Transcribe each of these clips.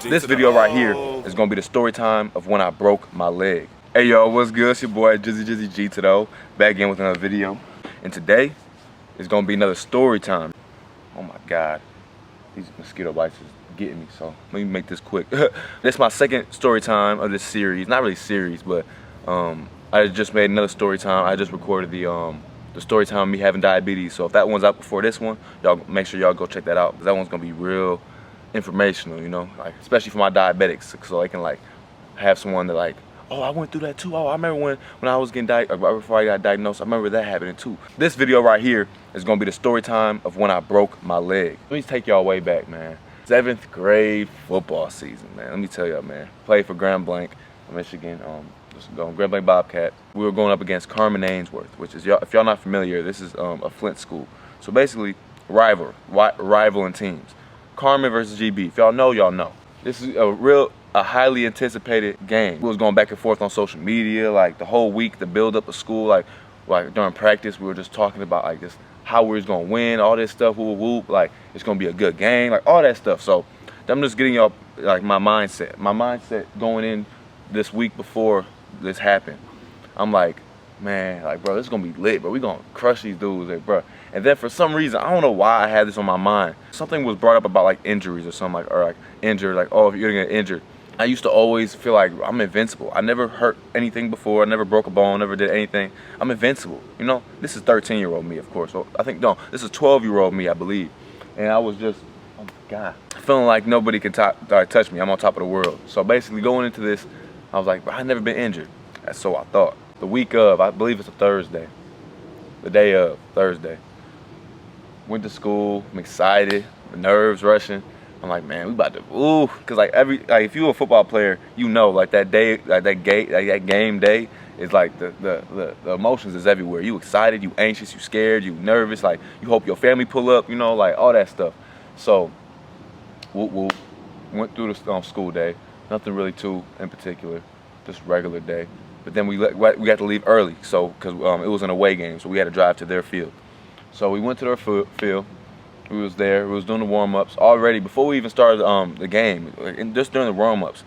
This video right here is gonna be the story time of when I broke my leg. Hey yo, what's good? It's your boy Jizzy G Today, back again with another video. And today is gonna be another story time. Oh my god, these mosquito bites is getting me, so let me make this quick. This is my second story time of this series. Not really series, but I just made another story time. I just recorded the story time of me having diabetes. So if that one's out before this one, y'all make sure y'all go check that out, because that one's gonna be real informational, you know, like especially for my diabetics, so I can like have someone that like, oh, I went through that too. Oh, I remember when I was getting diagnosed, before I got diagnosed, I remember that happening too. This video right here is gonna be the story time of when I broke my leg. Let me take y'all way back, man. 7th grade football season, man. Let me tell y'all, man. Played for Grand Blanc, Michigan. Just going Grand Blanc Bobcat. We were going up against Carmen Ainsworth, which is, if y'all not familiar, this is a Flint school. So basically, rivaling teams. Carmen versus GB. If y'all know, y'all know. This is a highly anticipated game. We was going back and forth on social media, like the whole week, the build up of school, like during practice, we were just talking about like just how we was gonna win, all this stuff, whoop, like it's gonna be a good game, like all that stuff. So I'm just getting y'all like my mindset going in this week before this happened. I'm like, man, like bro, this is gonna be lit, bro. We gonna crush these dudes, like bro. And then for some reason, I don't know why I had this on my mind. Something was brought up about like injuries or something, like, or like injured, like, oh, if you're gonna get injured. I used to always feel like I'm invincible. I never hurt anything before. I never broke a bone, never did anything. I'm invincible, you know? This is 13-year-old me, of course. So I think, no, this is 12-year-old me, I believe. And I was just, oh my God, feeling like nobody could touch me. I'm on top of the world. So basically going into this, I was like, I've never been injured. That's so I thought. The week of, I believe it's a Thursday. The day of, Thursday. Went to school, I'm excited, the nerves rushing. I'm like, man, we about to, ooh, cause like if you're a football player, you know, like that day, like that game day is like the emotions is everywhere. You excited, you anxious, you scared, you nervous, like you hope your family pull up, you know, like all that stuff. So, went through the school day, nothing really too in particular, just regular day. But then we got to leave early, so cause it was an away game, so we had to drive to their field. So we went to their field. We was there. We was doing the warm-ups already before we even started the game. And just during the warm-ups,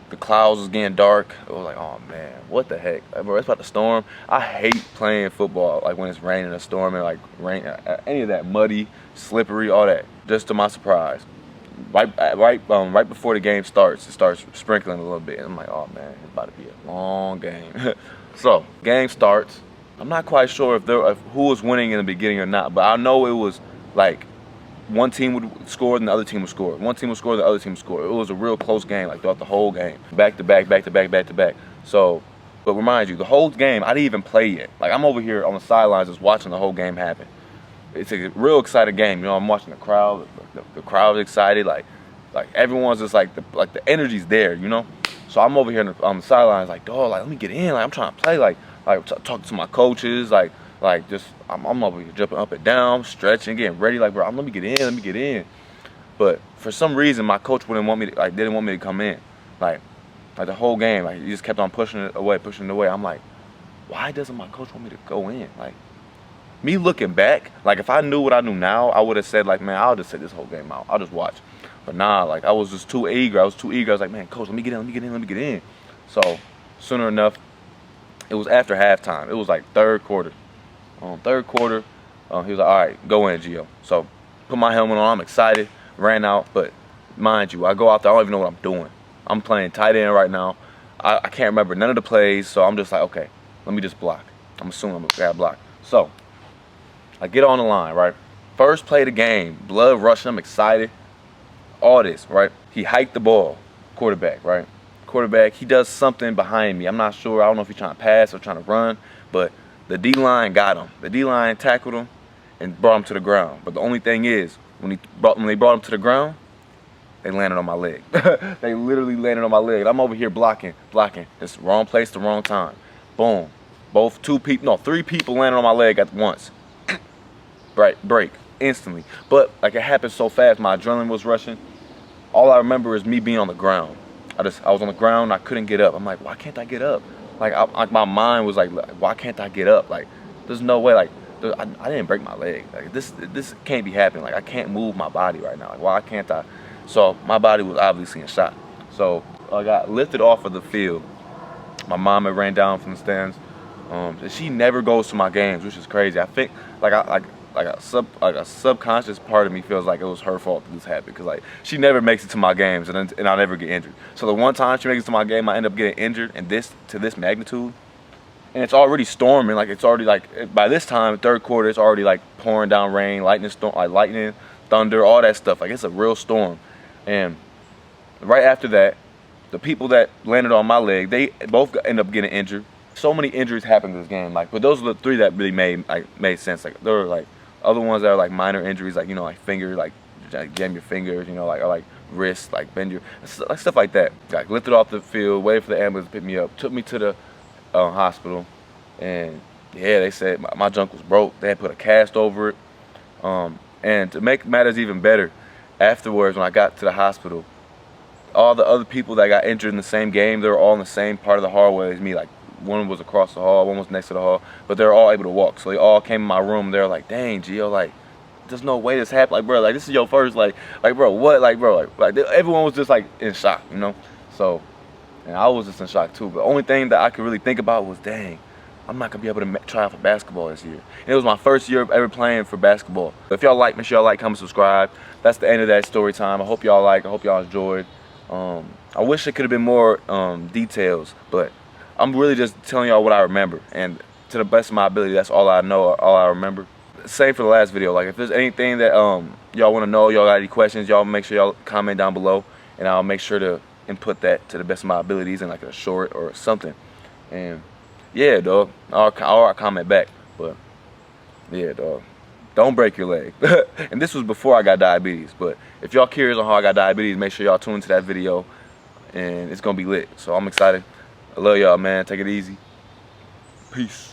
the clouds was getting dark. I was like, oh man, what the heck, like, bro? It's about to storm. I hate playing football like when it's raining or storming, like rain, any of that muddy, slippery, all that. Just to my surprise, right before the game starts, it starts sprinkling a little bit. And I'm like, oh man, it's about to be a long game. So game starts. I'm not quite sure if who was winning in the beginning or not, but I know it was like one team would score and the other team would score. One team would score, the other team would score. It was a real close game, like throughout the whole game. Back to back, back to back, back to back. So, but remind you, the whole game, I didn't even play yet. Like I'm over here on the sidelines just watching the whole game happen. It's a real exciting game. You know, I'm watching the crowd. The crowd's excited. Like everyone's just like the energy's there, you know? So I'm over here on the sidelines like, dog, like let me get in. Like I'm trying to play. Like talking to my coaches. Like just I'm over here jumping up and down, stretching, getting ready. Like bro, let me get in. But for some reason, my coach didn't want me to come in. Like the whole game, like he just kept on pushing it away. I'm like, why doesn't my coach want me to go in? Like me looking back, like if I knew what I knew now, I would have said like, man, I'll just sit this whole game out. I'll just watch. But nah, like I was just too eager. I was like, man, coach, let me get in. So sooner enough, it was after halftime. It was like third quarter. Third quarter, he was like, all right, go in, Gio. So put my helmet on, I'm excited, ran out, but mind you, I go out there, I don't even know what I'm doing. I'm playing tight end right now. I can't remember none of the plays, so I'm just like, okay, let me just block. I'm assuming I'm gonna block. So I get on the line, right? First play of the game, blood rushing, I'm excited, all this, right? He hiked the ball, quarterback, right? Quarterback, he does something behind me. I'm not sure, I don't know if he's trying to pass or trying to run, but the D-line got him. The D-line tackled him and brought him to the ground. But the only thing is, when they brought him to the ground, they landed on my leg. They literally landed on my leg. I'm over here blocking. It's wrong place, the wrong time. Boom. Three people landed on my leg at once. Break instantly. But like it happened so fast, my adrenaline was rushing. All I remember is me being on the ground. I was on the ground, I couldn't get up. I'm like, why can't I get up? Like my mind was like, why can't I get up? Like, there's no way. Like, I didn't break my leg. Like this can't be happening. Like I can't move my body right now. Like why can't I? So my body was obviously in shock. So I got lifted off of the field. My mom had ran down from the stands. And she never goes to my games, which is crazy. I think like a subconscious part of me feels like it was her fault that this happened, because like she never makes it to my games, and I never get injured. So the one time she makes it to my game, I end up getting injured, and to this magnitude, and it's already storming. Like it's already like by this time, third quarter, it's already like pouring down rain, lightning, thunder, all that stuff. Like it's a real storm. And right after that, the people that landed on my leg, they both end up getting injured. So many injuries happened in this game, like, but those are the three that really made sense. Like there were like other ones that are like minor injuries, like, you know, like finger, like jam your fingers, you know, like, or like wrist, like bend your, like stuff like that. Like lifted off the field, waited for the ambulance to pick me up, took me to the hospital, and yeah, they said my junk was broke. They had put a cast over it, and to make matters even better, afterwards when I got to the hospital, all the other people that got injured in the same game, they were all in the same part of the hallway as me. Like one was across the hall, one was next to the hall, but they were all able to walk. So they all came in my room. They were like, "Dang, Gio, like, there's no way this happened. Like, bro, like this is your first, like, bro, what, like, bro, like everyone was just like in shock, you know." So, and I was just in shock too. But the only thing that I could really think about was, dang, I'm not gonna be able to try out for basketball this year. And it was my first year ever playing for basketball. If y'all like, make sure y'all like, comment, subscribe. That's the end of that story time. I hope y'all like. I hope y'all enjoyed. I wish it could have been more details, but I'm really just telling y'all what I remember, and to the best of my ability, that's all I know, all I remember. Same for the last video. Like if there's anything that y'all want to know, y'all got any questions, y'all make sure y'all comment down below, and I'll make sure to input that to the best of my abilities in like a short or something. And yeah, dog, I'll comment back. But yeah, dog, don't break your leg. And this was before I got diabetes, but if y'all curious on how I got diabetes, make sure y'all tune into that video, and it's gonna be lit. So I'm excited. I love y'all, man. Take it easy. Peace.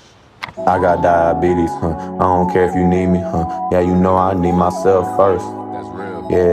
I got diabetes, huh? I don't care if you need me, huh? Yeah, you know I need myself first. That's real. Yeah.